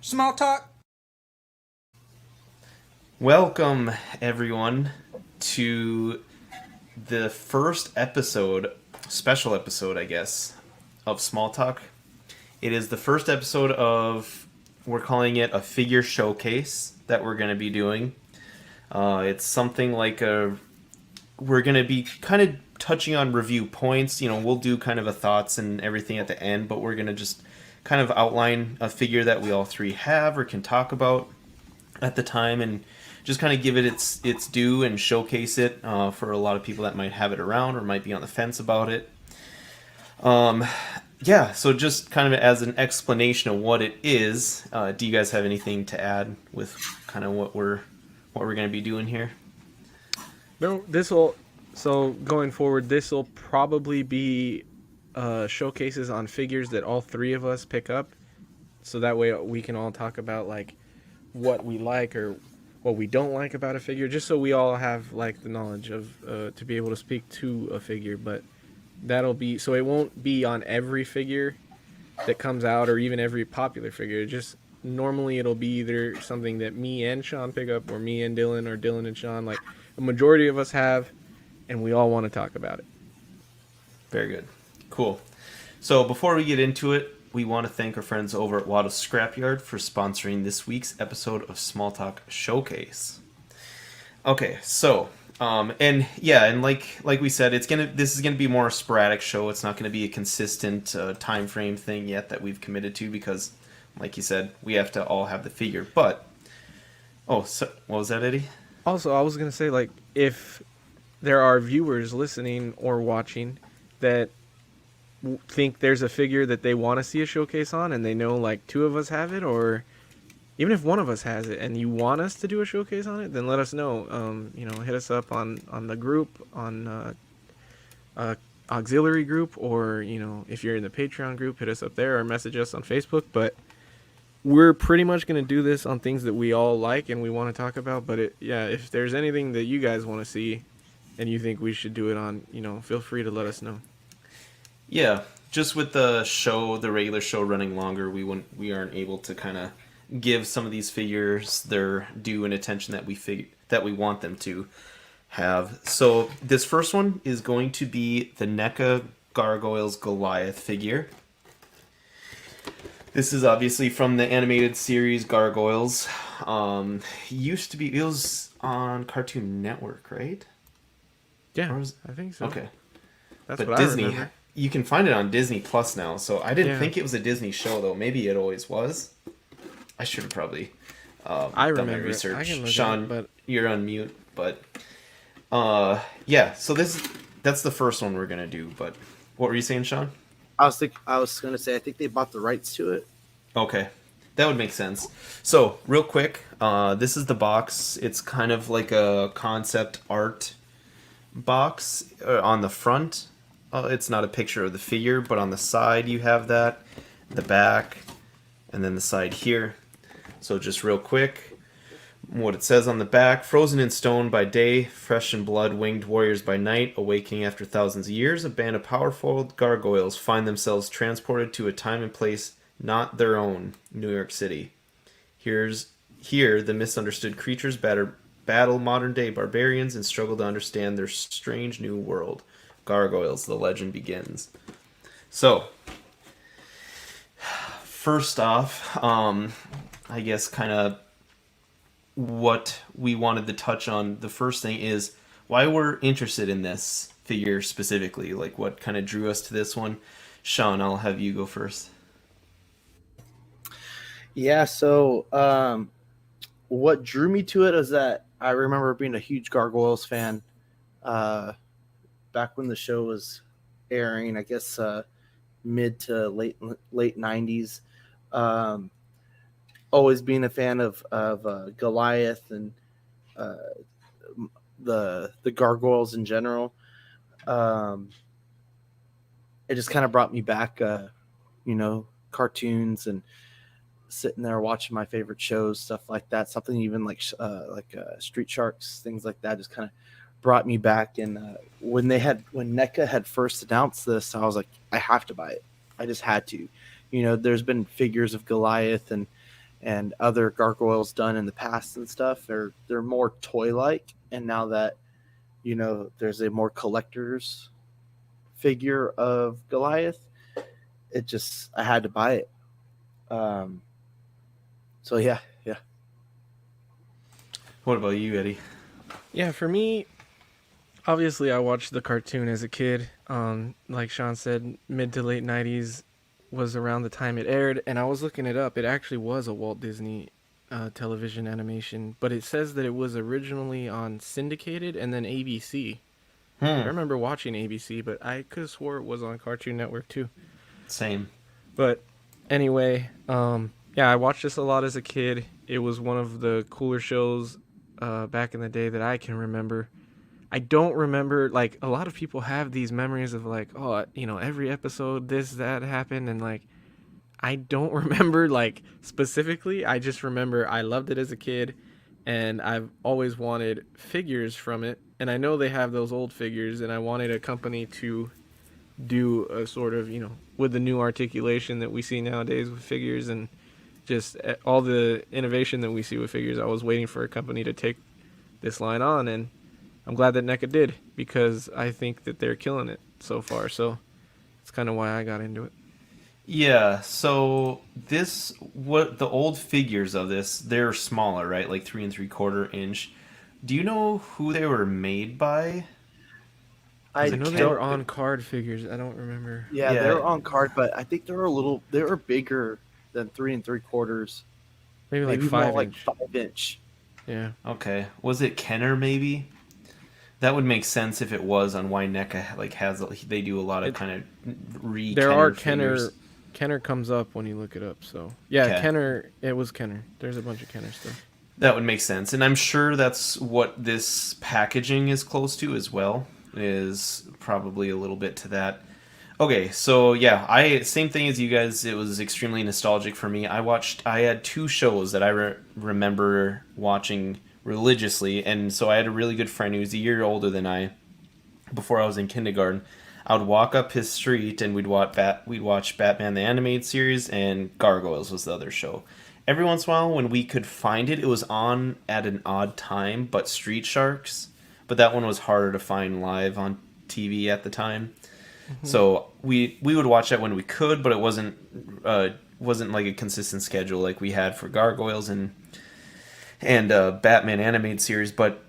Small talk. Welcome, everyone, to the first episode, special episode, I guess, of Small Talk. It is the first episode of, we're calling it a figure showcase that we're going to be doing. It's something like we're going to be kind of touching on review points. We'll do kind of a thoughts and everything at the end, but we're going to just kind of outline a figure that we all three have or can talk about at the time and just kind of give it its due and showcase it for a lot of people that might have it around or might be on the fence about it. Yeah, so just kind of as an explanation of what it is, do you guys have anything to add with kind of what we're going to be doing here? No, this will. So going forward, this will probably be showcases on figures that all three of us pick up, so that way we can all talk about like what we like or what we don't like about a figure, just so we all have like the knowledge of to be able to speak to a figure. But that'll be so it won't be on every figure that comes out or even every popular figure. Just normally it'll be either something that me and Sean pick up or me and Dylan or Dylan and Sean. Like a majority of us have, and we all want to talk about it. Very good. Cool. So before we get into it, we want to thank our friends over at Waddle's Scrapyard for sponsoring this week's episode of Small Talk Showcase. Okay, so and like we said, this is gonna be more a sporadic show. It's not gonna be a consistent time frame thing yet that we've committed to because, like you said, we have to all have the figure. But so what was that, Eddie? Also, I was gonna say, like, if there are viewers listening or watching that think there's a figure that they want to see a showcase on, and they know like two of us have it, or even if one of us has it, and you want us to do a showcase on it, then let us know. Hit us up on the group, on auxiliary group, or if you're in the Patreon group, hit us up there or message us on Facebook. But we're pretty much going to do this on things that we all like and we want to talk about. But if there's anything that you guys want to see and you think we should do it on, feel free to let us know. Yeah, just with the regular show running longer, we aren't able to kind of give some of these figures their due and attention that we want them to have. So this first one is going to be the NECA Gargoyles Goliath figure. This is obviously from the animated series Gargoyles. It was on Cartoon Network, right? Yeah, I think so. Okay. That's but what Disney, I remember. you can find it on Disney Plus now. So I didn't think it was a Disney show, though. Maybe it always was. I should have probably I done my remember research. I can look Sean, it, but you're on mute. But yeah. So that's the first one we're gonna do. But what were you saying, Sean? I was gonna say I think they bought the rights to it. Okay, that would make sense. So real quick, this is the box. It's kind of like a concept art box on the front. It's not a picture of the figure, but on the side you have that, the back, and then the side here. So just real quick, what it says on the back: frozen in stone by day, fresh in blood, winged warriors by night, awakening after thousands of years, a band of powerful gargoyles find themselves transported to a time and place not their own, New York City. Here, the misunderstood creatures battle modern-day barbarians and struggle to understand their strange new world. Gargoyles, the legend begins. So, first off, I guess kind of what we wanted to touch on. The first thing is why we're interested in this figure specifically. Like what kind of drew us to this one. Sean, I'll have you go first. Yeah. So what drew me to it is that I remember being a huge Gargoyles fan back when the show was airing. I guess mid to late 90s. Always being a fan of Goliath and the gargoyles in general. It just kind of brought me back, cartoons and sitting there watching my favorite shows, stuff like that. Something even like Street Sharks, things like that, just kind of brought me back. And when NECA had first announced this, I was like, I have to buy it. I just had to. You know, there's been figures of Goliath and other gargoyles done in the past and stuff. They're more toy like, and now that you know there's a more collector's figure of Goliath, it just I had to buy it. Um, so yeah, yeah. What about you, Eddie? Yeah, for me, obviously I watched the cartoon as a kid. Like Sean said, mid to late 90s was around the time it aired, and I was looking it up. It actually was a Walt Disney television animation, but it says that it was originally on syndicated and then ABC. I remember watching ABC, but I could have swore it was on Cartoon Network too. Same. But anyway, yeah, I watched this a lot as a kid. It was one of the cooler shows back in the day that I can remember. I don't remember, like, a lot of people have these memories of, like, oh, you know, every episode this, that happened, and, like, I don't remember, like, specifically. I just remember I loved it as a kid, and I've always wanted figures from it, and I know they have those old figures, and I wanted a company to do a sort of, you know, with the new articulation that we see nowadays with figures and just all the innovation that we see with figures. I was waiting for a company to take this line on, and I'm glad that NECA did, because I think that they're killing it so far. So it's kind of why I got into it. Yeah, so what the old figures of this, they're smaller, right? Like 3 3/4 inch. Do you know who they were made by? I know they were don't- on card figures. I don't remember. Yeah, Yeah. they're on card, but I think they were bigger than 3 3/4. Maybe like Maybe more 5 inch. 5 inch. Yeah. Okay, was it Kenner maybe? That would make sense if it was on why NECA like they do a lot of kind of There are figures. Kenner comes up when you look it up. So yeah, Okay. Kenner. It was Kenner. There's a bunch of Kenner stuff. That would make sense, and I'm sure that's what this packaging is close to as well. Is probably a little bit to that. Okay, so yeah, I same thing as you guys. It was extremely nostalgic for me. I had two shows that I remember watching religiously, and so I had a really good friend who was a year older than I. Before I was in kindergarten, I would walk up his street and we'd watch Batman the Animated Series, and Gargoyles was the other show. Every once in a while, when we could find it, it was on at an odd time, but Street Sharks. But that one was harder to find live on TV at the time. So we would watch that when we could, but it wasn't like a consistent schedule like we had for Gargoyles and Batman animated series. But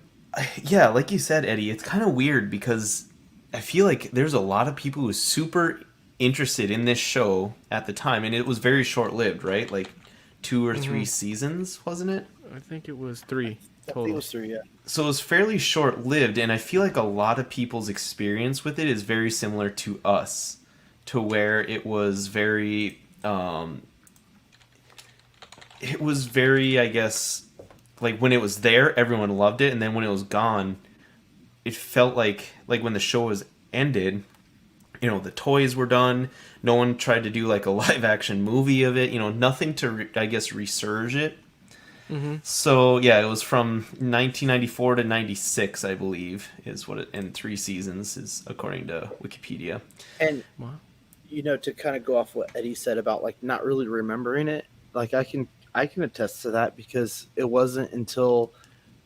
yeah, like you said, Eddie, it's kind of weird because I feel like there's a lot of people who was super interested in this show at the time, and it was very short lived, right? Like 2 or 3 seasons, wasn't it? I think it was 3 I think it total. was 3, yeah. So it was fairly short lived, and I feel like a lot of people's experience with it is very similar to us, to where it was very, I guess, like when it was there, everyone loved it, and then when it was gone, it felt like when the show was ended, you know, the toys were done. No one tried to do like a live action movie of it. You know, nothing to I guess resurge it. So yeah, it was from 1994 to 96, I believe, is what it, and 3 seasons is according to Wikipedia. And Wow. you know, to kind of go off what Eddie said about like not really remembering it, like I can attest to that, because it wasn't until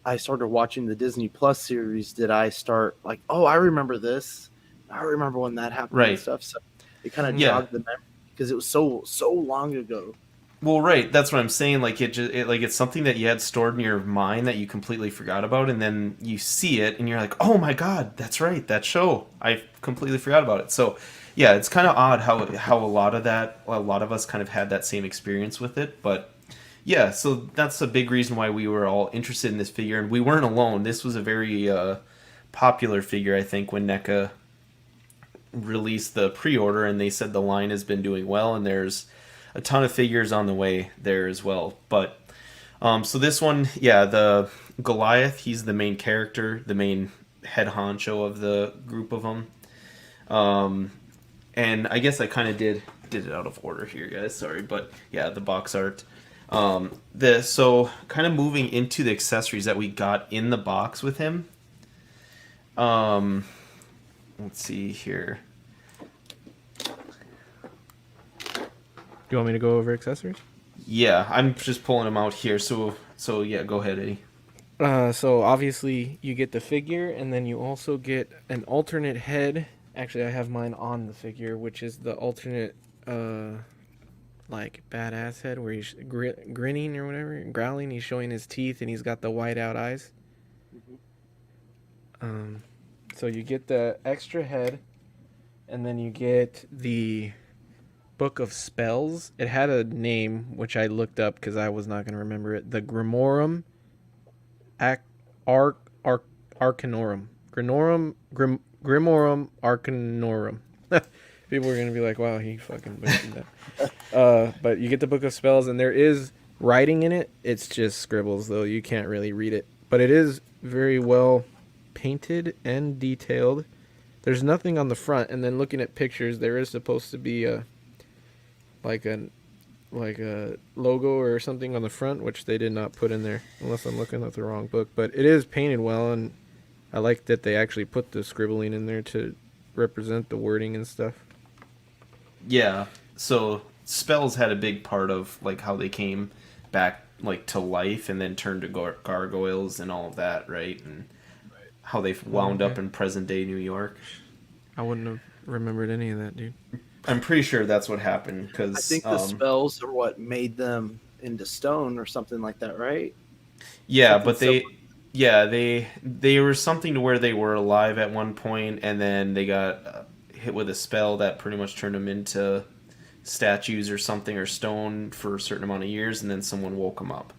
I started watching the Disney Plus series did I start like, oh, I remember this. I remember when that happened Right. and stuff. So it kind of Yeah. jogged the memory because it was so long ago. Well, right, that's what I'm saying. Like it's something that you had stored in your mind that you completely forgot about, and then you see it, and you're like, "Oh my god, that's right, that show! I completely forgot about it." So, yeah, it's kind of odd how a lot of us kind of had that same experience with it. But yeah, so that's a big reason why we were all interested in this figure, and we weren't alone. This was a very popular figure, I think, when NECA released the pre-order, and they said the line has been doing well, and there's a ton of figures on the way there as well. But so this one, yeah, the Goliath, he's the main character, the main head honcho of the group of them. And I guess I kind of did it out of order here, guys. Sorry, but yeah, the box art. So kind of moving into the accessories that we got in the box with him. Let's see here. you want me to go over accessories? Yeah, I'm just pulling them out here. So yeah, go ahead, Eddie. So obviously you get the figure, and then you also get an alternate head. Actually, I have mine on the figure, which is the alternate, like badass head where he's grinning or whatever, growling. He's showing his teeth, and he's got the white out eyes. So you get the extra head, and then you get the book of spells. It had a name which I looked up because I was not going to remember it. The Grimorum Arcanorum. Grimorum Arcanorum. People are going to be like, wow, he fucking butchered that. But you get the book of spells, and there is writing in it. It's just scribbles, though. You can't really read it. But it is very well painted and detailed. There's nothing on the front, and then looking at pictures, there is supposed to be a logo or something on the front, which they did not put in there, unless I'm looking at the wrong book. But it is painted well, and I like that they actually put the scribbling in there to represent the wording and stuff. Yeah. So spells had a big part of like how they came back like to life and then turned to gargoyles and all of that, right? And how they wound up in present day New York. I wouldn't have remembered any of that, dude. I'm pretty sure that's what happened because I think the spells are what made them into stone or something like that, right? Yeah, Something but they were something to where they were alive at one point, and then they got hit with a spell that pretty much turned them into statues or something or stone for a certain amount of years, and then someone woke them up.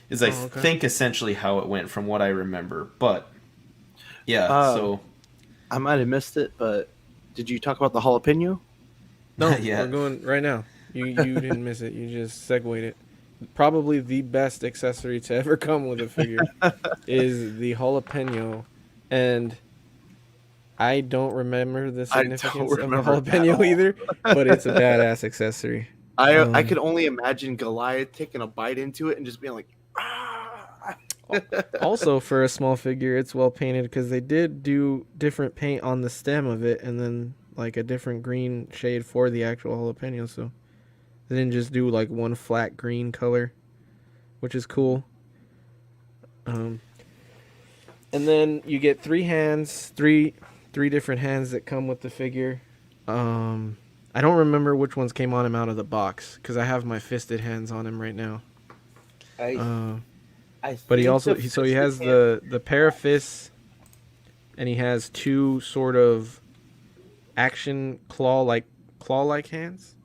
Is I think essentially how it went from what I remember, but yeah. So I might have missed it, but did you talk about the jalapeno? No, Yeah. we're going right now. You didn't miss it. You just segued it. Probably the best accessory to ever come with a figure is the jalapeno, and I don't remember the significance of the jalapeno either, but it's a badass accessory. I could only imagine Goliath taking a bite into it and just being like, ah! Also, for a small figure, it's well painted because they did do different paint on the stem of it, and then like a different green shade for the actual jalapeno. So they didn't just do like one flat green color, which is cool. And then you get three hands, three different hands that come with the figure. I don't remember which ones came on him out of the box because I have my fisted hands on him right now. But he also he has the pair of fists, and he has two sort of action claw-like hands.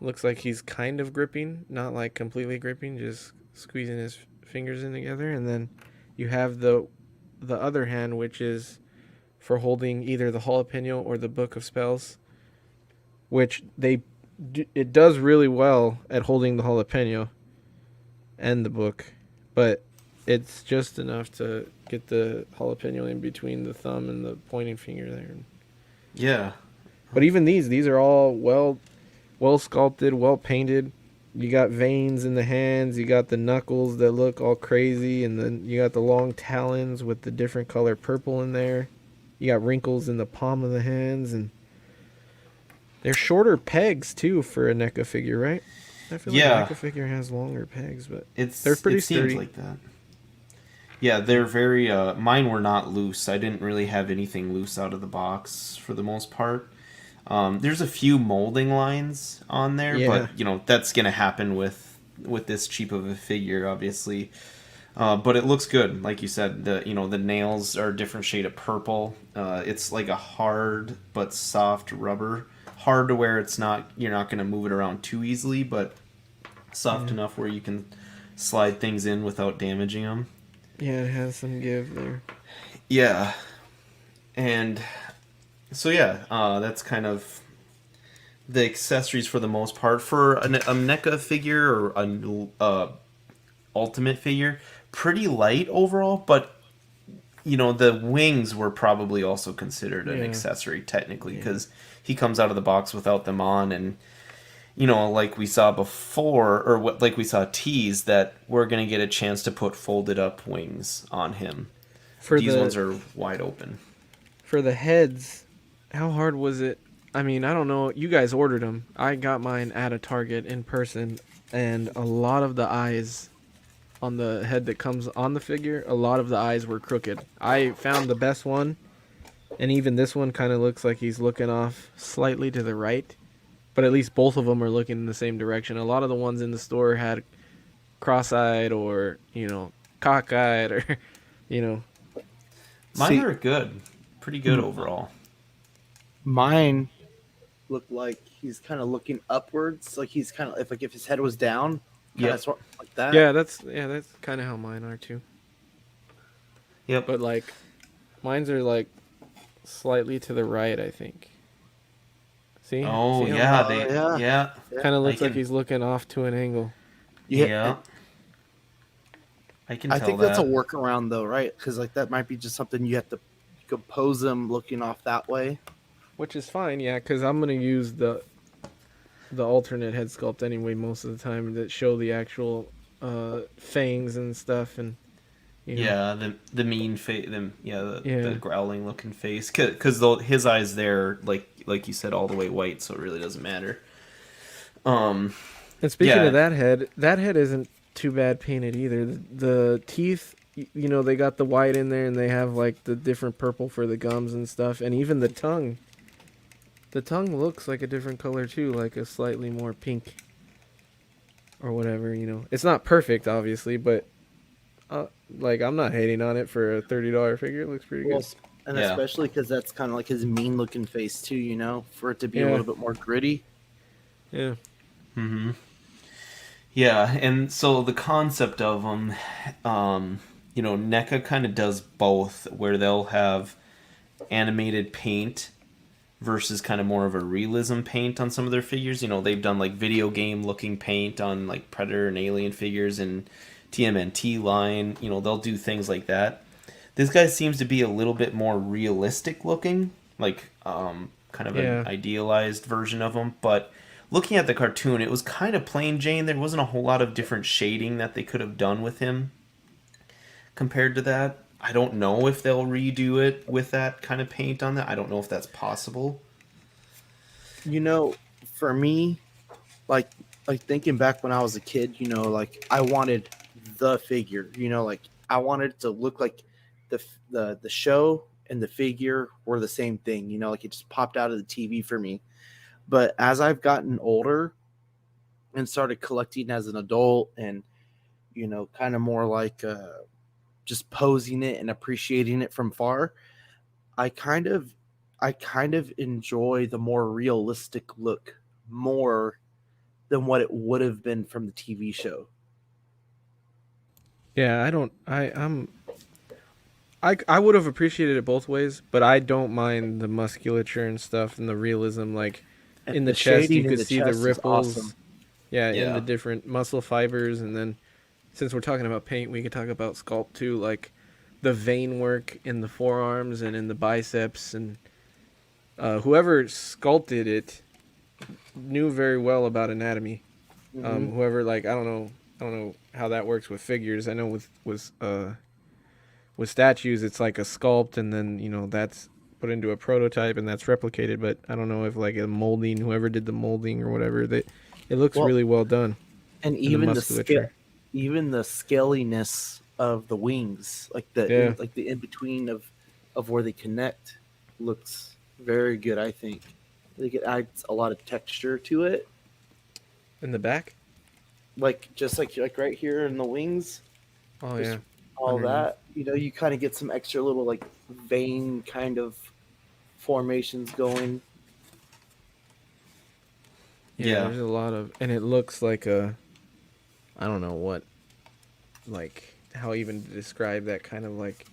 Looks like he's kind of gripping, not like completely gripping, just squeezing his fingers in together. And then you have the other hand, which is for holding either the jalapeno or the book of spells, which it does really well at holding the jalapeno and the book, but it's just enough to get the jalapeno in between the thumb and the pointing finger there. Yeah. But even these are all well sculpted, well painted. You got veins in the hands, you got the knuckles that look all crazy, and then you got the long talons with the different color purple in there. You got wrinkles in the palm of the hands, and they're shorter pegs too for a NECA figure, right? I feel like a NECA figure has longer pegs, but they're pretty sturdy. Seems like that. Yeah, they're very. Mine were not loose. I didn't really have anything loose out of the box for the most part. There's a few molding lines on there, but that's gonna happen with this cheap of a figure, obviously. But it looks good, like you said. The nails are a different shade of purple. It's like a hard but soft rubber, hard to where you're not gonna move it around too easily, but soft enough where you can slide things in without damaging them. Yeah, it has some give there. Yeah, and so that's kind of the accessories for the most part for a NECA figure or a ultimate figure. Pretty light overall, but the wings were probably also considered an accessory technically because he comes out of the box without them on, and like we saw before, or like we saw teased, that we're gonna get a chance to put folded up wings on him. These ones are wide open. For the heads, how hard was it? I mean, I don't know. You guys ordered them. I got mine at a Target in person, and a lot of the eyes on the head that comes on the figure, a lot of the eyes were crooked. I found the best one, and even this one kind of looks like he's looking off slightly to the right, but at least both of them are looking in the same direction. A lot of the ones in the store had cross-eyed or, cockeyed or, Mine See, are good, pretty good overall. mine looked like he's kind of looking upwards, like he's kind of if his head was down, kind Yep. of sort like that. Yeah, that's kind of how mine are too. Yep. But like, mine's are like slightly to the right, I think. See? Oh See how yeah, Oh, they yeah. yeah kind of looks I like can- he's looking off to an angle. yeah. I can I tell think that. that's a workaround though, right? Because like that might be just something you have to compose them looking off that way. Which is fine, yeah, because I'm gonna use the alternate head sculpt anyway most of the time that show the actual fangs and stuff, and Yeah, the mean face, the Yeah. growling looking face, because his eyes there, like you said, all the way white, so it really doesn't matter. And speaking Yeah. of that head isn't too bad painted either. The teeth, they got the white in there, and they have like the different purple for the gums and stuff, and even the tongue. The tongue looks like a different color too, like a slightly more pink or whatever. It's not perfect, obviously, but like I'm not hating on it for a $30 figure. It looks pretty Well, good. and Yeah. especially because that's kind of like his mean looking face too, for it to be a Yeah. little bit more gritty. Yeah. Mm-hmm. Yeah, and so the concept of them, NECA kind of does both, where they'll have animated paint versus kind of more of a realism paint on some of their figures. They've done like video game looking paint on like Predator and Alien figures and TMNT line. They'll do things like that. This guy seems to be a little bit more realistic looking, like kind of Yeah. an idealized version of him. But looking at the cartoon, it was kind of plain Jane. There wasn't a whole lot of different shading that they could have done with him compared to that. I don't know if they'll redo it with that kind of paint on that. I don't know if that's possible. For me, like thinking back when I was a kid, like I wanted the figure, like I wanted it to look like the show and the figure were the same thing, like it just popped out of the TV for me. But as I've gotten older and started collecting as an adult and kind of more like just posing it and appreciating it from far, I kind of enjoy the more realistic look more than what it would have been from the TV show. Yeah, I would have appreciated it both ways, but I don't mind the musculature and stuff and the realism. Like And in the the chest, shading you in could the see the chest is ripples. awesome. Yeah, in Yeah. the different muscle fibers, and then since we're talking about paint, we could talk about sculpt too, like the vein work in the forearms and in the biceps, and whoever sculpted it knew very well about anatomy. Mhm. Whoever, like, I don't know how that works with figures. I know with statues, it's like a sculpt, and then that's put into a prototype, and that's replicated. But I don't know if like a molding, whoever did the molding or whatever, that it looks Well, really well done. and the even the musculature. even the scaliness of the wings, like Yeah. the in between of where they connect, looks very good. I think it adds a lot of texture to it, In the back. like just like right here in the wings, Oh just yeah. all Underneath. that. You kind of get some extra little like vein kind of formations going. Yeah, Yeah. there's a lot of, and it looks like I don't know what, like how even to describe that kind of like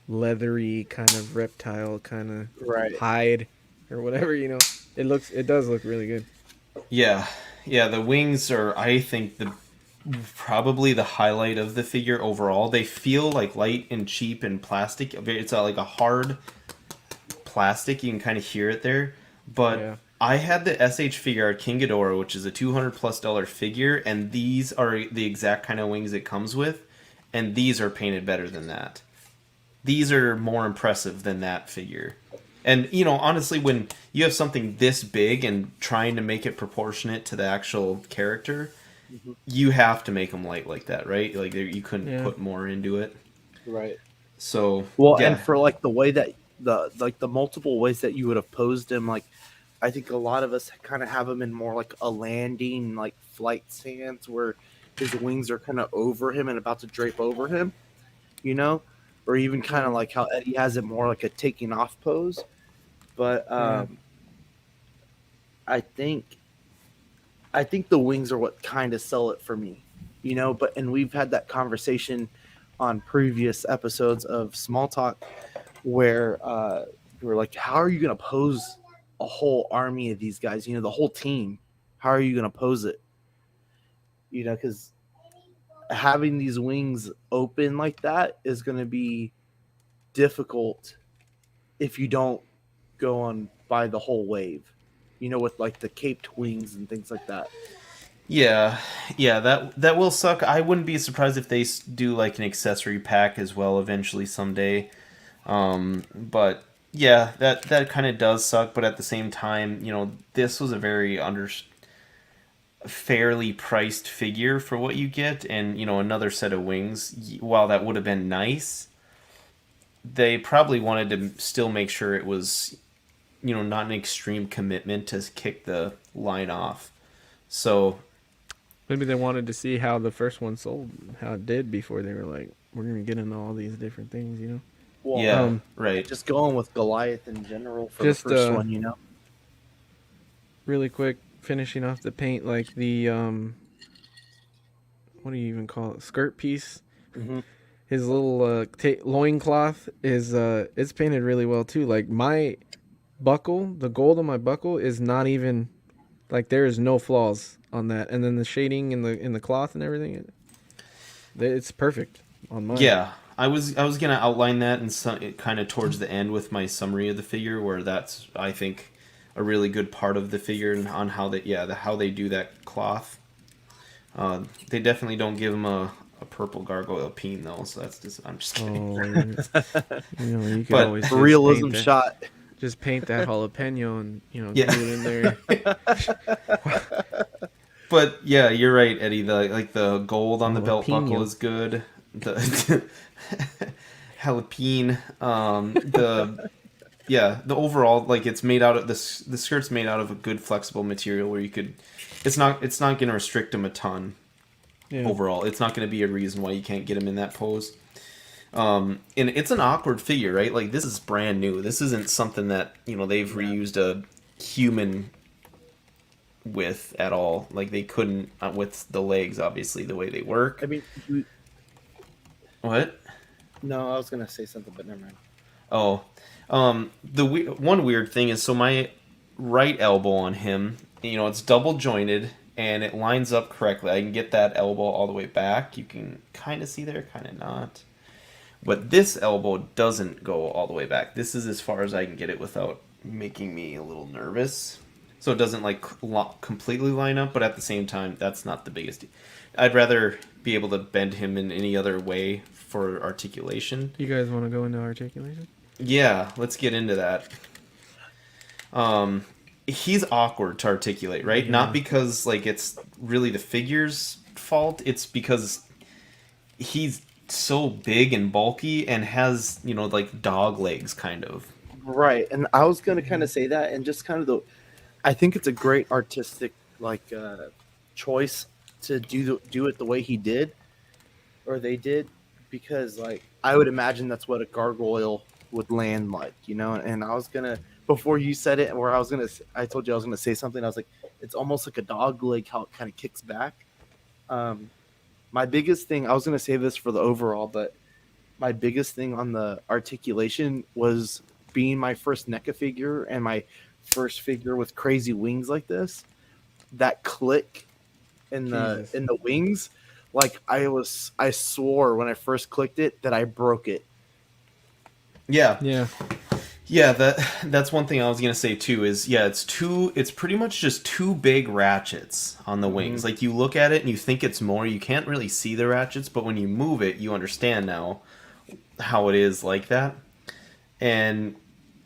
leathery kind of reptile kind of Right. hide or whatever. It does look really good. Yeah, the wings are, I think, probably the highlight of the figure overall. They feel like light and cheap and plastic. It's like a hard plastic. You can kind of hear it there. But Yeah. I had the SH Figure Art King Ghidorah, which is a $200+ figure, and these are the exact kind of wings it comes with, and these are painted better than that. These are more impressive than that figure. And honestly, when you have something this big and trying to make it proportionate to the actual character, Mhm. you have to make them light like that, right? Like you couldn't Yeah. put more into it. Right. So Well, and yeah, for like the way that the multiple ways that you would have posed him, like I think a lot of us kind of have him in more like a landing, like flight stance where his wings are kind of over him and about to drape over him, you know, or even kind of like how Eddie has it more like a taking off pose. But I think I think the wings are what kind of sell it for me, you know. But and we've had that conversation on previous episodes of Small Talk where we were like, how are you going to pose a whole army of these guys? You know, the whole team. How are you going to pose it? You know, because having these wings open like that is going to be difficult if you don't go on by the whole wave. You know, with like the caped wings and things like that. yeah, that will suck. I wouldn't be surprised if they do like an accessory pack as well eventually someday. But yeah, that kind of does suck. But at the same time, this was a very fairly priced figure for what you get, and another set of wings. While that would have been nice, they probably wanted to still make sure it was not an extreme commitment to kick the line off. So Maybe they wanted to see how the first one sold, how it did before they were like, we're gonna get into all these different things, you know. Well, yeah, Um, right. just going with Goliath in general for the just first one, you know. really quick, finishing off the paint, like the what do you even call it? Skirt piece. Mm-hmm. His little loincloth is it's painted really well too. Like my buckle, the gold on my buckle is not even like there is no flaws on that, and then the shading in the cloth and everything, it's perfect on mine. Yeah, I was gonna outline that and kind of towards the end with my summary of the figure, where that's I think a really good part of the figure and on how how they do that cloth. They definitely don't give him a purple gargoyle peen though, so that's just I'm just kidding. Oh, you know, you could But always just Realism paint that, shot. just paint that jalapeno and Yeah. glue it in there. But yeah, you're right, Eddie. The gold on the belt buckle Jalapeno. is good. The jalapeno, the overall it's made out of this. The skirt's made out of a good flexible material where you could. It's not going to restrict him a ton. Yeah. Overall, it's not going to be a reason why you can't get him in that pose. And it's an awkward figure, right? Like this is brand new. This isn't something that they've reused a human with at all. Like they couldn't with the legs, obviously the way they work. I mean, What? no, I was gonna say something, but never mind. Oh, one weird thing is so my right elbow on him, it's double jointed and it lines up correctly. I can get that elbow all the way back. You can kind of see there, kind of not. But this elbow doesn't go all the way back. This is as far as I can get it without making me a little nervous. So it doesn't completely line up, but at the same time, that's not the biggest. I'd rather be able to bend him in any other way for articulation. You guys want to go into articulation? Yeah, let's get into that. He's awkward to articulate, right? Yeah. Not because it's really the figure's fault. It's because he's so big and bulky and has dog legs kind of. Right, and I was gonna kind of say that, and just kind of I think it's a great artistic choice to do it the way he did, or they did, because I would imagine that's what a gargoyle would land like, you know. And I was gonna before you said it, where I told you I was gonna say something. I was like, it's almost like a dog leg how it kind of kicks back. My biggest thing I was gonna say this for the overall, but my biggest thing on the articulation was being my first NECA figure and my first figure with crazy wings like this. That click in Jesus. the wings, I swore when I first clicked it that I broke it. Yeah. Yeah. Yeah, that's one thing I was gonna say too. Is it's pretty much just two big ratchets on the wings. Like you look at it and you think it's more. You can't really see the ratchets, but when you move it, you understand now how it is like that. And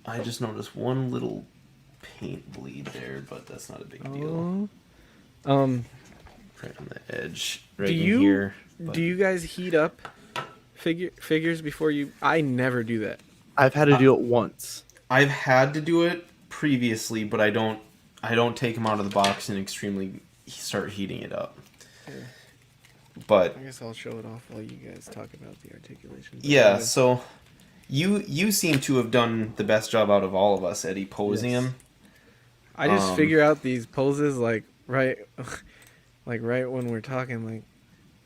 I just noticed one little paint bleed there, but that's not a big deal. Right on the edge, right in here. But do you guys heat up figures before you? I never do that. I've had to do it once. I've had to do it previously, but I don't take them out of the box and extremely start heating it up. Here. But I guess I'll show it off while you guys talk about the articulation. Yeah, so you seem to have done the best job out of all of us, Eddie, posing him. I just figure out these poses like right when we're talking. Like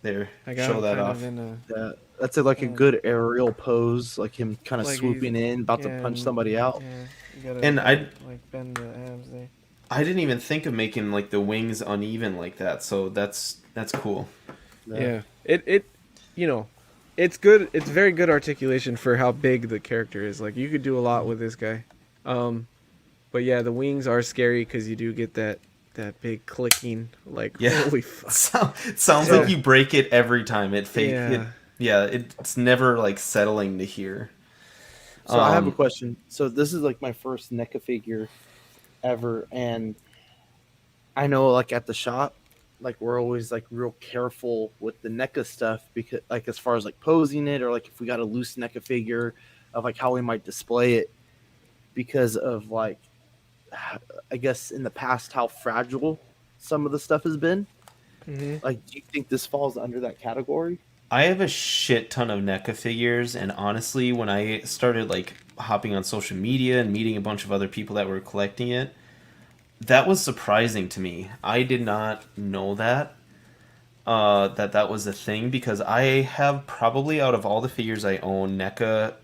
there, I got show that kind off. of in Yeah, that's like a good aerial pose, like him kind of Like swooping in, about to punch somebody out. Yeah, you gotta, And like bend the abs there. I didn't even think of making like the wings uneven like that, so that's cool. Yeah. It you know, it's good. It's very good articulation for how big the character is. Like you could do a lot with this guy. But yeah, the wings are scary because you do get that big clicking. Like holy fuck! Sounds like you break it every time. It's never like settling to here. So I have a question. So this is like my first NECA figure ever, and I know like at the shop, like we're always like real careful with the NECA stuff because like as far as like posing it or like if we got a loose NECA figure of like how we might display it because of like I guess in the past how fragile some of the stuff has been. Mm-hmm. Like, do you think this falls under that category? I have a shit ton of NECA figures, and honestly, when I started like hopping on social media and meeting a bunch of other people that were collecting it, that was surprising to me. I did not know that that was a thing because I have probably out of all the figures I own, NECA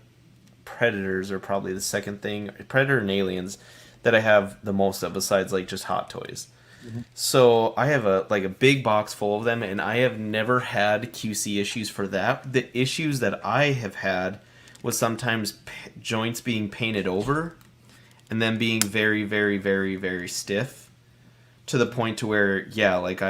Predators are probably the second thing, Predator and Aliens, that I have the most of besides like just Hot Toys. Mm-hmm. So I have a big box full of them, and I have never had QC issues for that. The issues that I have had was sometimes joints being painted over and then being very, very, very, very stiff to the point to where, yeah, like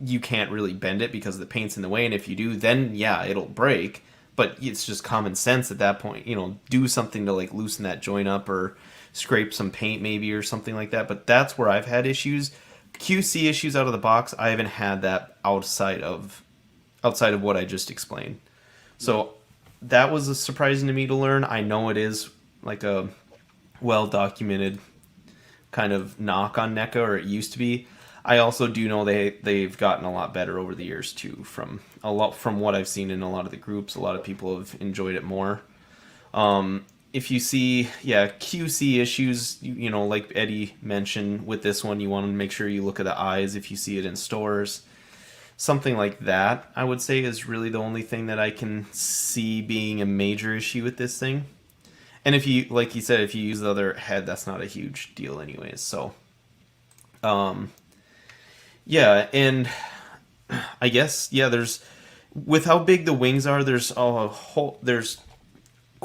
you can't really bend it because the paint's in the way, and if you do, then yeah, it'll break. But it's just common sense at that point, do something to like loosen that joint up or scrape some paint maybe or something like that. But that's where I've had issues. QC issues out of the box, I haven't had that outside of what I just explained. So that was surprising to me to learn. I know it is like a well documented kind of knock on NECA, or it used to be. I also do know they've gotten a lot better over the years too. From what I've seen in a lot of the groups, a lot of people have enjoyed it more. If you see, QC issues, like Eddie mentioned with this one, you want to make sure you look at the eyes if you see it in stores. Something like that, I would say, is really the only thing that I can see being a major issue with this thing. And if you, like you said, if you use the other head, that's not a huge deal anyways. So, yeah, and I guess, there's, with how big the wings are, there's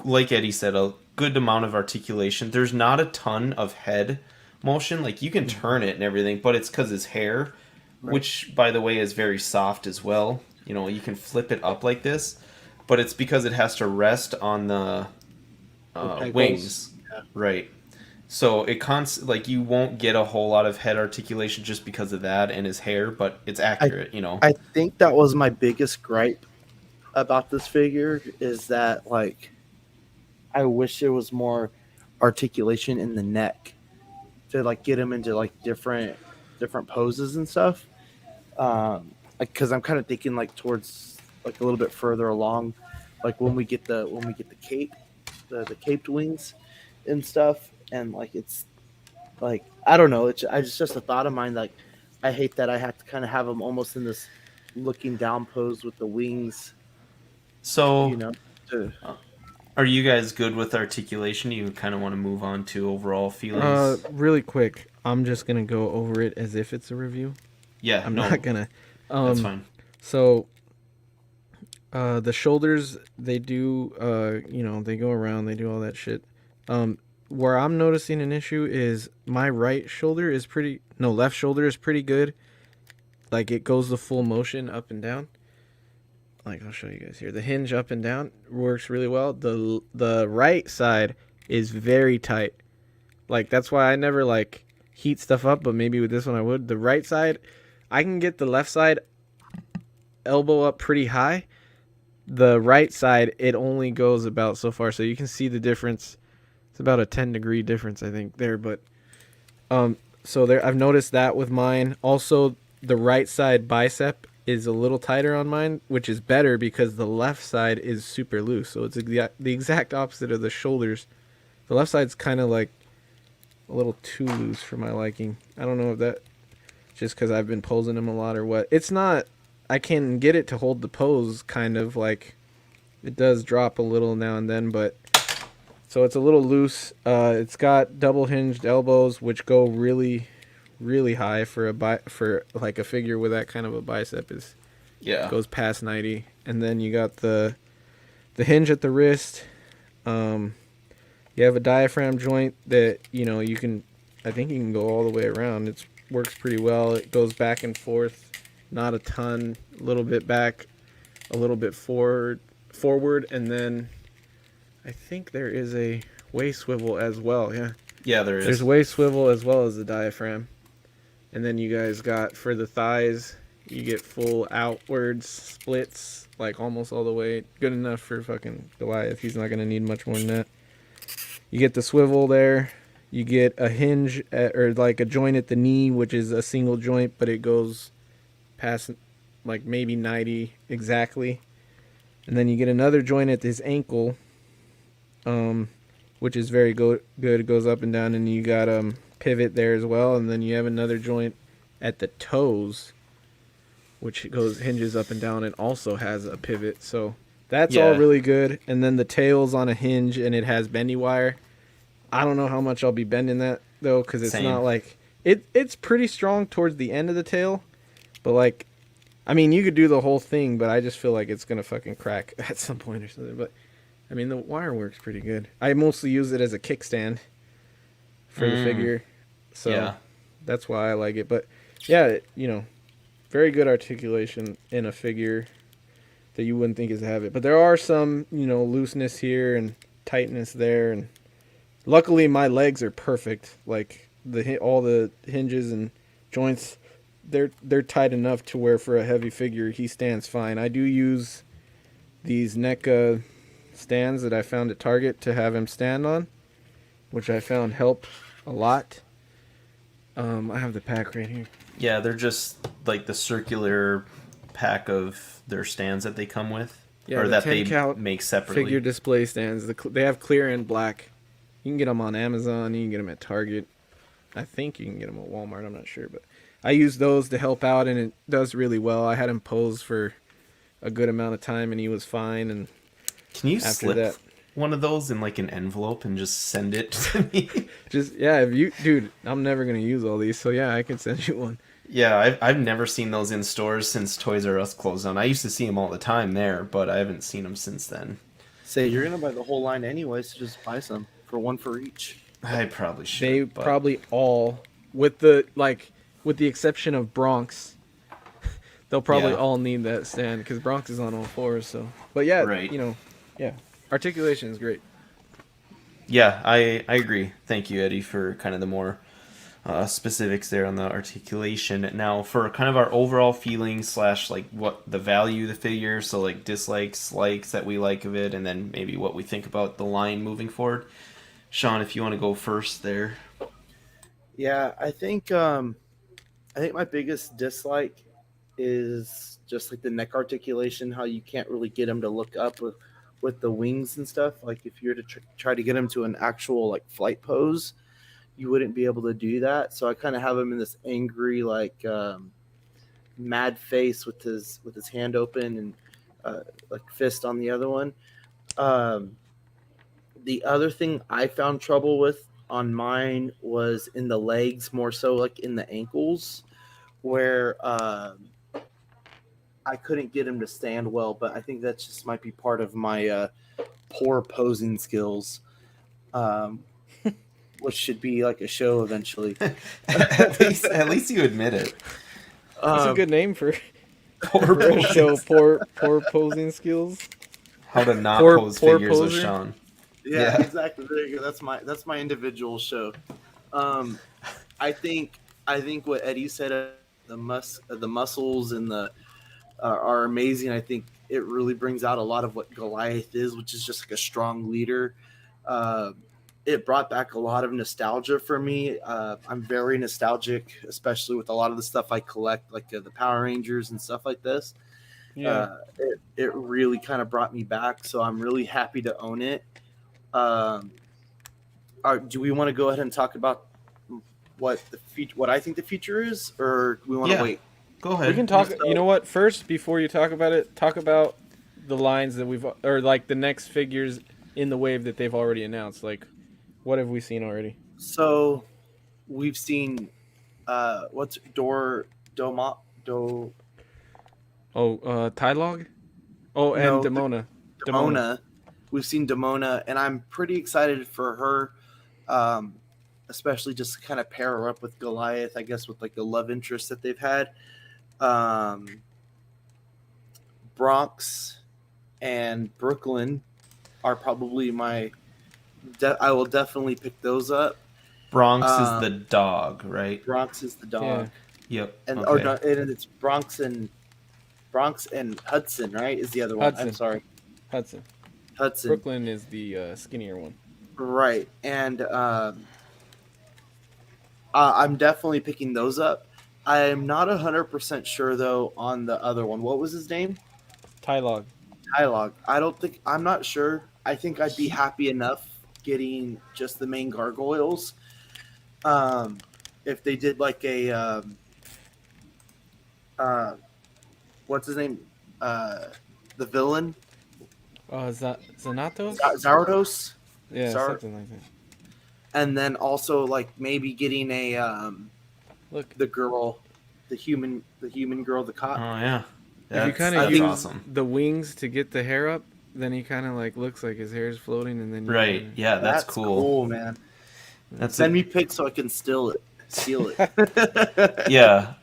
like Eddie said, a good amount of articulation. There's not a ton of head motion. Like, you can turn it and everything, but it's because his hair, which, by the way, is very soft as well. You can flip it up like this, but it's because it has to rest on the wings. Yeah. Right. So it you won't get a whole lot of head articulation just because of that and his hair, but it's accurate, I think that was my biggest gripe about this figure is that like I wish there was more articulation in the neck to like get him into like different poses and stuff. Because I'm kind of thinking like towards like a little bit further along, like when we get the cape, the caped wings and stuff, and like it's like I don't know, it's just a thought of mine. Like I hate that I have to kind of have him almost in this looking down pose with the wings. So are you guys good with articulation? You kind of want to move on to overall feelings? Really quick, I'm just gonna go over it as if it's a review. Yeah, I'm not gonna. That's fine. So, the shoulders, they do, they go around, they do all that shit. Where I'm noticing an issue is my left shoulder is pretty good. Like, it goes the full motion up and down. Like, I'll show you guys here. The hinge up and down works really well. The right side is very tight. Like, that's why I never like heat stuff up, but maybe with this one I would. The right side, I can get the left side elbow up pretty high. The right side, it only goes about so far, so you can see the difference. It's about a 10-degree difference, I think, there. But so there, I've noticed that with mine. Also, the right side bicep is a little tighter on mine, which is better because the left side is super loose. So it's the exact opposite of the shoulders. The left side's kind of like a little too loose for my liking. I don't know if that just because I've been posing them a lot or what. It's not. I can get it to hold the pose, kind of like it does drop a little now and then, but so it's a little loose. It's got double hinged elbows, which go really, really high for for like a figure with that kind of a bicep goes past 90. And then you got the hinge at the wrist. You have a diaphragm joint that you can. I think you can go all the way around. It works pretty well. It goes back and forth. Not a ton, a little bit back, a little bit forward, and then I think there is a waist swivel as well. Yeah, there is. There's waist swivel as well as the diaphragm. And then you guys got, for the thighs, you get full outwards splits, like almost all the way. Good enough for fucking Goliath. He's not going to need much more than that. You get the swivel there. You get a hinge or like a joint at the knee, which is a single joint, but it goes past like maybe 90 exactly. And then you get another joint at this ankle, which is very good. It goes up and down, and you got pivot there as well. And then you have another joint at the toes, which hinges up and down and also has a pivot. So that's all really good. And then the tail's on a hinge and it has bendy wire. I don't know how much I'll be bending that though, because it's not like it's pretty strong towards the end of the tail. But, like, I mean, you could do the whole thing, but I just feel like it's going to fucking crack at some point or something. But, I mean, the wire works pretty good. I mostly use it as a kickstand for the figure. So, that's why I like it. But, yeah, very good articulation in a figure that you wouldn't think is to have it. But there are some, looseness here and tightness there. And luckily, my legs are perfect. Like, all the hinges and joints, they're tight enough to where for a heavy figure he stands fine. I do use these NECA stands that I found at Target to have him stand on, which I found help a lot. I have the pack right here. Yeah, they're just like the circular pack of their stands that they come with, or that they make separately. Figure display stands. They have clear and black. You can get them on Amazon. You can get them at Target. I think you can get them at Walmart. I'm not sure, but I use those to help out, and it does really well. I had him pose for a good amount of time, and he was fine. And can you slip one of those in like an envelope and just send it to me? Dude, I'm never gonna use all these, so yeah, I can send you one. Yeah, I've never seen those in stores since Toys R Us closed down. I used to see them all the time there, but I haven't seen them since then. Say you're gonna buy the whole line anyway, so just buy some for one for each. I probably should. Probably all with the exception of Bronx, they'll probably all need that stand because Bronx is on all fours. So, but yeah, Articulation is great. Yeah, I agree. Thank you, Eddie, for kind of the more specifics there on the articulation. Now, for kind of our overall feelings / like what the value of the figure, so like dislikes, likes that we like of it, and then maybe what we think about the line moving forward. Sean, if you want to go first there. Yeah, I think my biggest dislike is just like the neck articulation, how you can't really get him to look up with the wings and stuff. Like if you're to try to get him to an actual like flight pose, you wouldn't be able to do that. So I kind of have him in this angry like mad face with his hand open and like fist on the other one. The other thing I found trouble with on mine was in the legs, more so like in the ankles, where I couldn't get him to stand well, but I think that just might be part of my poor posing skills, which should be like a show eventually. at least you admit it. That's a good name for a show. Poor posing skills. How to not pose figures with Sean. Yeah, exactly. There you go. That's my individual show. Um, I think what Eddie said, the muscles and the are amazing. I think it really brings out a lot of what Goliath is, which is just like a strong leader. Uh, it brought back a lot of nostalgia for me. I'm very nostalgic, especially with a lot of the stuff I collect, like the Power Rangers and stuff like this. Yeah. It really kind of brought me back, so I'm really happy to own it. Um, do we want to go ahead and talk about what I think the future is, or do we want to Yeah. wait? Go We ahead. can talk. You So, know what? First, before you talk about it, talk about the lines that we've, or like the next figures in the wave that they've already announced. Like, what have we seen already? so we've seen what's Dor Doma Do Oh, Tylog. Oh, and no Demona. Demona. Demona. We've seen Demona, and I'm pretty excited for her, um, especially just to kind of pair her up with Goliath. I guess with like the love interest that they've had. Um, Bronx and Brooklyn are probably my. I will definitely pick those up. Bronx is the Um, dog, right? Bronx is the Yeah. dog, Yep. and or Okay. no, and it's Bronx and Hudson, right? Is the other one? I'm Hudson. sorry, Hudson. Hudson. Brooklyn is the skinnier one. Right, and I'm definitely picking those up. I am not 100% sure though on the other one. What was his name? Tylog. Dialogue. I don't think I'm not sure. I think I'd be happy enough getting just the main gargoyles. Um, if they did like a uh, what's his name? The villain Zanatos. Zardos. Yeah, Zar- something like that. and then also like maybe getting a Look, the girl, the human girl, the cop. Oh yeah. if you kind I of think- use awesome. the wings to get the hair up, then he kind of like looks like his hair is floating, and then you Right. kinda- Yeah, that's cool. man. That's Send me pics so I can steal it. yeah.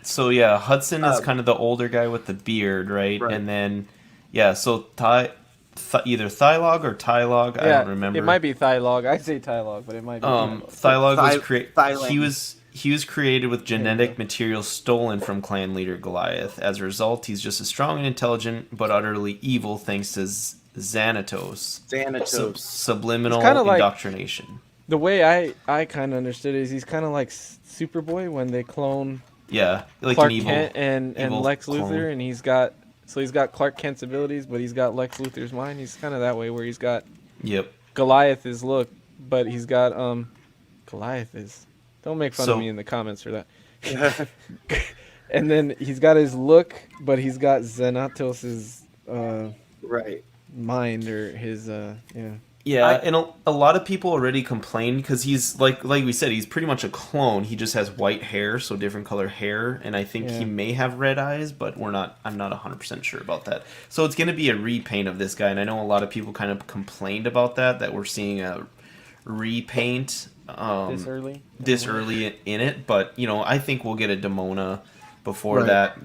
So yeah, Hudson is Um, kind of the older guy with the beard, right? Right. And then yeah, so either Thylog or Tylog, I Yeah, don't remember. it might be Thylog. I say Tylog, but it might be Tylog. Thylog was Thylang. he was created with genetic go. material stolen from clan leader Goliath. As a result, he's just as strong and intelligent, but utterly evil thanks to Xanatos. Xanatos. Subliminal It's kinda like- indoctrination. The way I kind of understood it is he's kind of like Superboy when they clone Yeah, like Clark an evil. Kent and evil Lex clone. Luthor, and he's got Clark Kent's abilities, but he's got Lex Luthor's mind. He's kind of that way where he's got Yep. Goliath's look, but he's got Goliath is. Don't make fun So- of me in the comments for that. And then he's got his look, but he's got Xanatos's Right. mind or his yeah. Yeah, I- and a lot of people already complained because he's like we said, he's pretty much a clone. He just has white hair, so different color hair, and I think Yeah. he may have red eyes, but I'm not 100% sure about that. So it's going to be a repaint of this guy, and I know a lot of people kind of complained about that we're seeing a repaint This early. early in it, but I think we'll get a Demona before Right. that.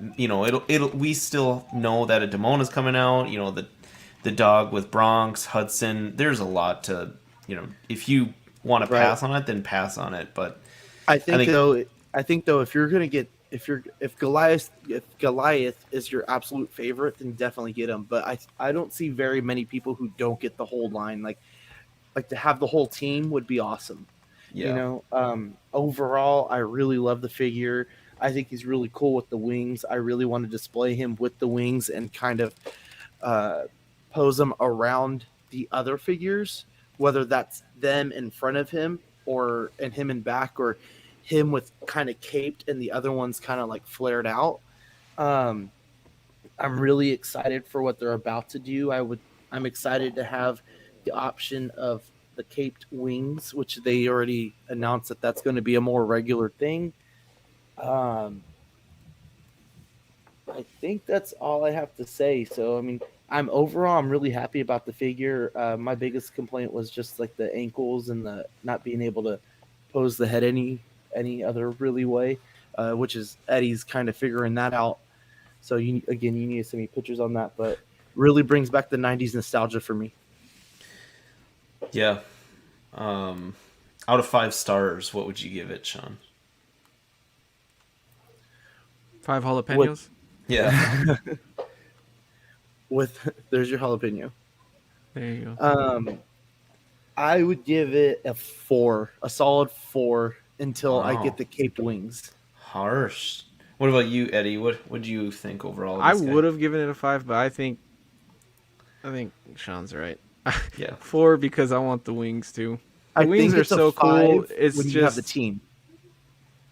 It'll we still know that a Demona's coming out. The dog with Bronx, Hudson. There's a lot to, if you want to Right. pass on it, then pass on it. But I think think- though, if you're gonna get if Goliath is your absolute favorite, then definitely get him. But I don't see very many people who don't get the whole line. Like to have the whole team would be awesome. yeah, Overall, I really love the figure. I think he's really cool with the wings. I really want to display him with the wings and kind of pose them around the other figures, whether that's them in front of him and him in back, or him with kind of caped and the other one's kind of like flared out. I'm really excited for what they're about to do. I'm excited to have the option of the caped wings, which they already announced that's going to be a more regular thing. I think that's all I have to say. So, I mean, I'm really happy about the figure. My biggest complaint was just like the ankles and the not being able to pose the head any other really way, which is Eddie's kind of figuring that out. So you need to send me pictures on that, but really brings back the '90s nostalgia for me. Yeah. Out of 5 stars, what would you give it, Sean? 5 With jalapenos. Yeah. there's your jalapeno. There you go. I would give it a 4, a solid 4 until I get Wow. the caped wings. Harsh. What about you, Eddie? What do you think overall of I this guy? would have given it a 5, but I think Sean's right. Yeah. 4 because I want the wings too. The I wings think are it's a so 5 cool. It's when you just have the team.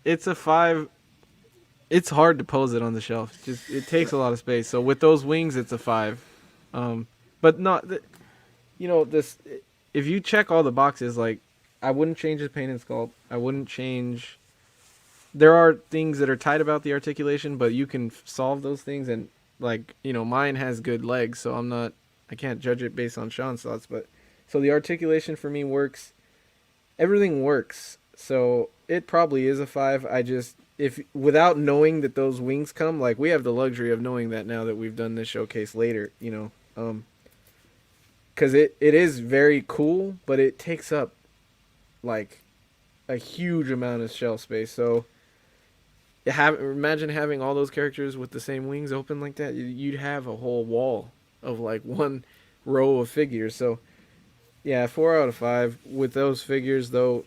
it's a 5. It's hard to pose it on the shelf. It takes a lot of space. So with those wings, it's a 5. But not this. If you check all the boxes, like I wouldn't change the paint and sculpt. I wouldn't change. There are things that are tight about the articulation, but you can solve those things. And like mine has good legs, so I can't judge it based on Sean's thoughts. But so the articulation for me works. Everything works. So it probably is a 5. If without knowing that those wings come, like we have the luxury of knowing that now that we've done this showcase later, because it is very cool, but it takes up like a huge amount of shelf space. So imagine having all those characters with the same wings open like that. You'd have a whole wall of like one row of figures. So yeah, 4 out of 5 with those figures though.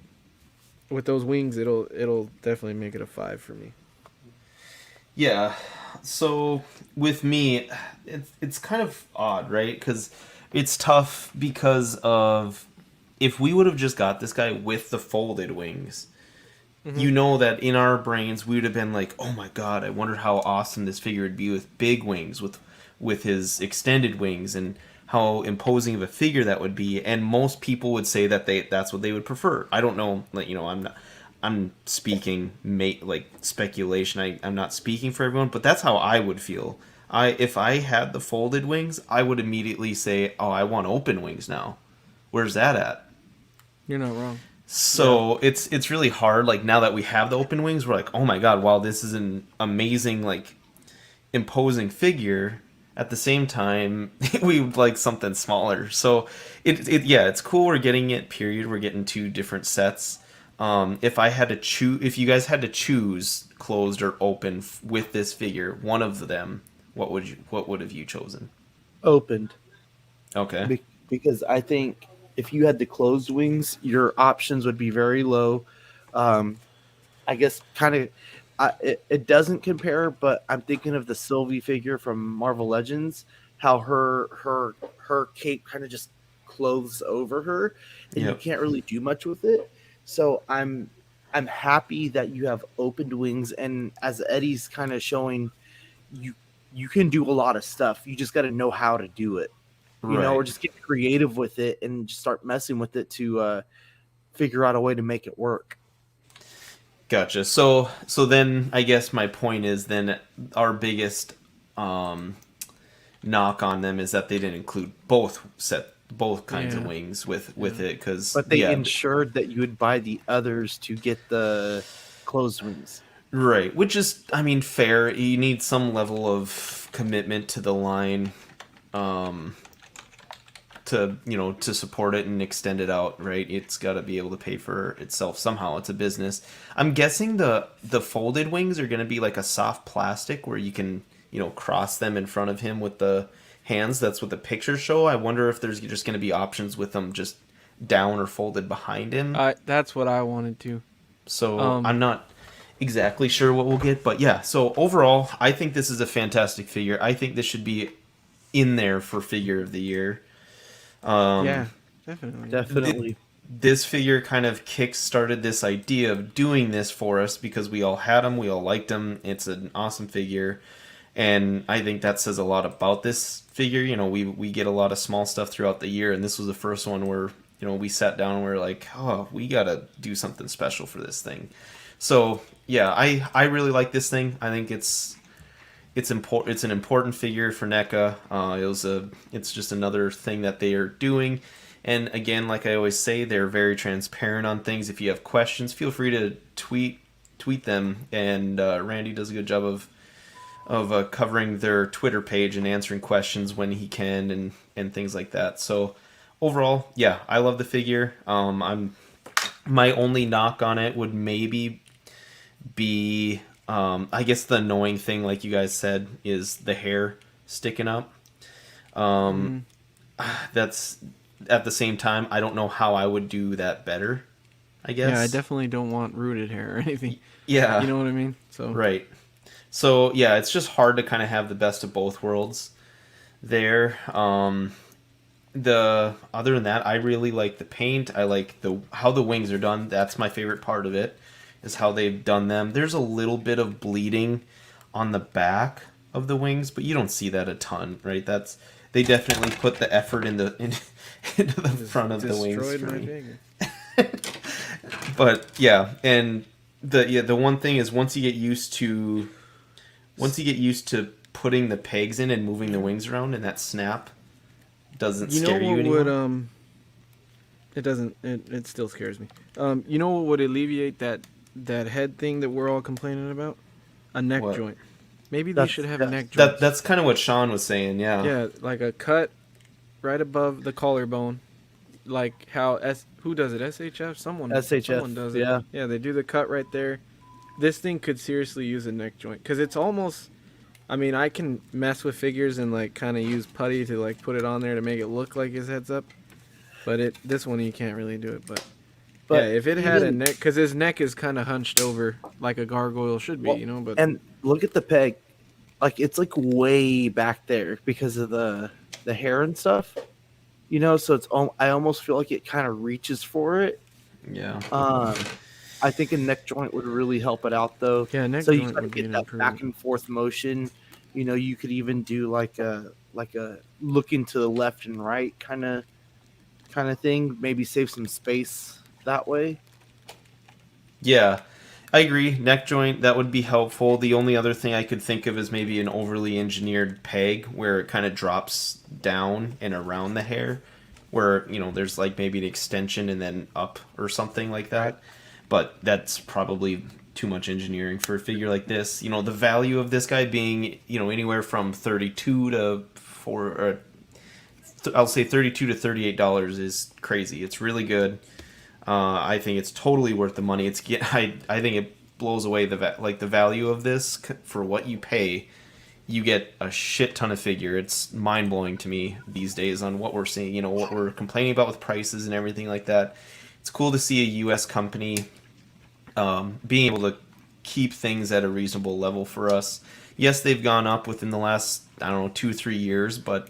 With those wings, it'll definitely make it a 5 for me. Yeah. So with me, it's kind of odd, right? Because it's tough because of if we would have just got this guy with the folded wings, you know that in our brains we would have been like, oh my god, I wonder how awesome this figure would be with big wings, with his extended wings, and how imposing of a figure that would be. And most people would say that that's what they would prefer. I don't know, like I'm speaking like speculation. I'm not speaking for everyone, but that's how I would feel. If I had the folded wings, I would immediately say, oh, I want open wings now. Where's that at? You're not wrong. So it's really hard. Like now that we have the open wings, we're like, oh my god, wow, this is an amazing, like, imposing figure. At the same time, we would like something smaller. So it's cool. We're getting it. Period. We're getting 2 different sets. If you guys had to choose closed or open with this figure, one of them, what would have you chosen? Opened. Okay. Because I think if you had the closed wings, your options would be very low. I guess kind of it doesn't compare, but I'm thinking of the Sylvie figure from Marvel Legends, how her cape kind of just clothes over her, and you can't really do much with it. So I'm happy that you have opened wings, and as Eddie's kind of showing, you can do a lot of stuff. You just got to know how to do it, or just get creative with it and just start messing with it to figure out a way to make it work. Gotcha. So then I guess my point is then our biggest knock on them is that they didn't include both kinds of wings with it, because but they ensured that you would buy the others to get the closed wings. Right, which is, I mean, fair. You need some level of commitment to the line, to support it and extend it out. Right, it's got to be able to pay for itself somehow. It's a business. I'm guessing the folded wings are going to be like a soft plastic where you can cross them in front of him with the hands. That's what the pictures show. I wonder if there's just going to be options with them just down or folded behind him. That's what I wanted to. So I'm not exactly sure what we'll get, but yeah. So overall, I think this is a fantastic figure. I think this should be in there for figure of the year. Yeah, definitely. This figure kind of kick-started this idea of doing this for us because we all had him, we all liked him. It's an awesome figure, and I think that says a lot about this figure. We get a lot of small stuff throughout the year, and this was the first one where we sat down and we were like, oh, we gotta do something special for this thing. So yeah, I really like this thing. I think it's important. It's an important figure for NECA. It's just another thing that they are doing. And again, like I always say, they're very transparent on things. If you have questions, feel free to tweet them. And Randy does a good job of covering their Twitter page and answering questions when he can and things like that. So overall, yeah, I love the figure. I'm my only knock on it would maybe be, I guess the annoying thing, like you guys said, is the hair sticking up. Mm-hmm. That's at the same time, I don't know how I would do that better. I Yeah, I guess. definitely don't want rooted hair or anything. You Yeah, know what I mean? So right. So yeah, it's just hard to kind of have the best of both worlds there. The other than that, I really like the paint. I like the how the wings are done. That's my favorite part of it, is how they've done them. There's a little bit of bleeding on the back of the wings, but you don't see that a ton, right? That's they definitely put the effort into the just front of the wings destroyed for my me. figure. But yeah, and the one thing is once you get used to putting the pegs in and moving the wings around, and that snap doesn't You know scare you what would anymore. it doesn't it still scares me. You know what would alleviate that head thing that we're all complaining about? A neck What? joint. Maybe they should That's have yeah. neck joints. That's kind of what Sean was saying. Yeah. Yeah, like a cut right above the collarbone. Like how who does it? SHF? SHF. Someone does it. Yeah. Yeah, they do the cut right there. This thing could seriously use a neck joint cuz it's almost I mean, I can mess with figures and like kind of use putty to like put it on there to make it look like his head's up. But this one you can't really do it. But yeah, But if it had a even neck, because his neck is kind of hunched over like a gargoyle should be, well, you know. But and look at the peg, like it's like way back there because of the hair and stuff. So I almost feel like it kind of reaches for it. Yeah. I think a neck joint would really help it out though. yeah, neck So you joint kind of would be get an that back improvement. and forth motion. You could even do like a looking to the left and right kind of thing. Maybe save some space that way. Yeah. I agree. Neck joint, that would be helpful. The only other thing I could think of is maybe an overly engineered peg where it kind of drops down and around the hair, where, there's like maybe an extension and then up or something like Right. that. But that's probably too much engineering for a figure like this. The value of this guy being, anywhere from 32 to 4 or I'll say 32 to $38 is crazy. It's really good. I think it's totally worth the money. I think it blows away the value of this for what you pay. You get a shit ton of figure. It's mind blowing to me these days on what we're seeing. What we're complaining about with prices and everything like that. It's cool to see a U.S. company being able to keep things at a reasonable level for us. Yes, they've gone up within the last, I don't know, 2 3 years, but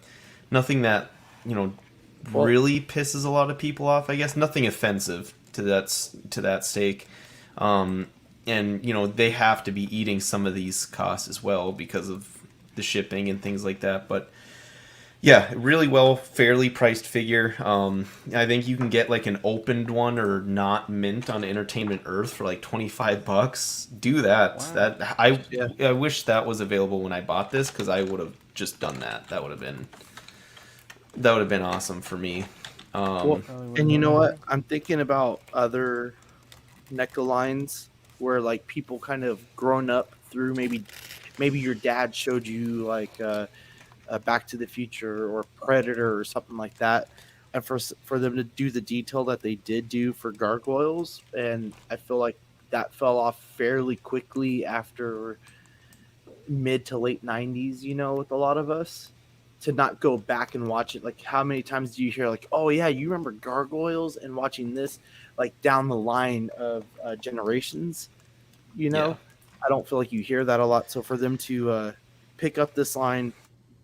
nothing that you know Well, really pisses a lot of people off. I guess nothing offensive to that stake, and they have to be eating some of these costs as well because of the shipping and things like that. But yeah, really well, fairly priced figure. I think you can get like an opened one or not mint on Entertainment Earth for like $25. Do that. Wow. That I yeah. I wish that was available when I bought this because I would have just done that. That would have been awesome for me. Well, Probably would have and you been know what? better. I'm thinking about other NECA lines where like people kind of grown up through maybe your dad showed you like Back to the Future or Predator or something like that, and for them to do the detail that they did do for gargoyles, and I feel like that fell off fairly quickly after mid to late 90s, with a lot of us to not go back and watch it. Like, how many times do you hear, like, oh, yeah, you remember Gargoyles and watching this, like, down the line of generations? You Yeah. know, I don't feel like you hear that a lot. So for them to pick up this line,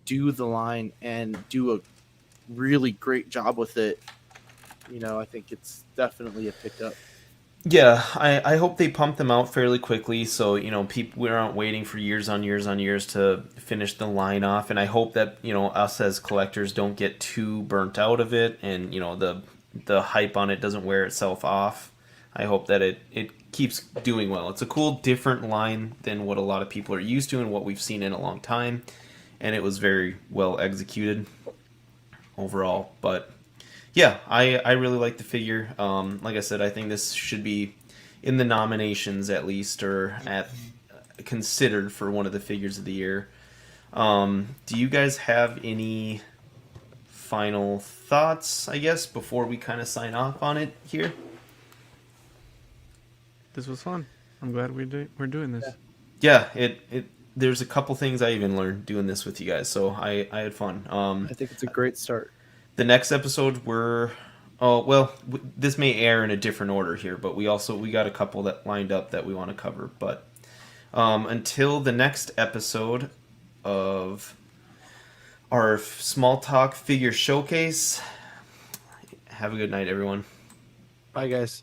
do the line, and do a really great job with it, I think it's definitely a pickup. Yeah, I hope they pump them out fairly quickly so, people we aren't waiting for years on years on years to finish the line off. And I hope that, us as collectors don't get too burnt out of it and, the hype on it doesn't wear itself off. I hope that it keeps doing well. It's a cool, different line than what a lot of people are used to and what we've seen in a long time. And it was very well executed overall. But yeah, I really like the figure. Like I said, I think this should be in the nominations at least, or at considered for one of the figures of the year. Do you guys have any final thoughts, I guess, before we kind of sign off on it here? This was fun. I'm glad we're doing this. Yeah, there's a couple things I even learned doing this with you guys, so I had fun. I think it's a great start. The next episode this may air in a different order here, but we got a couple that lined up that we want to cover. But until the next episode of our Small Talk Figure Showcase, have a good night, everyone. Bye, guys.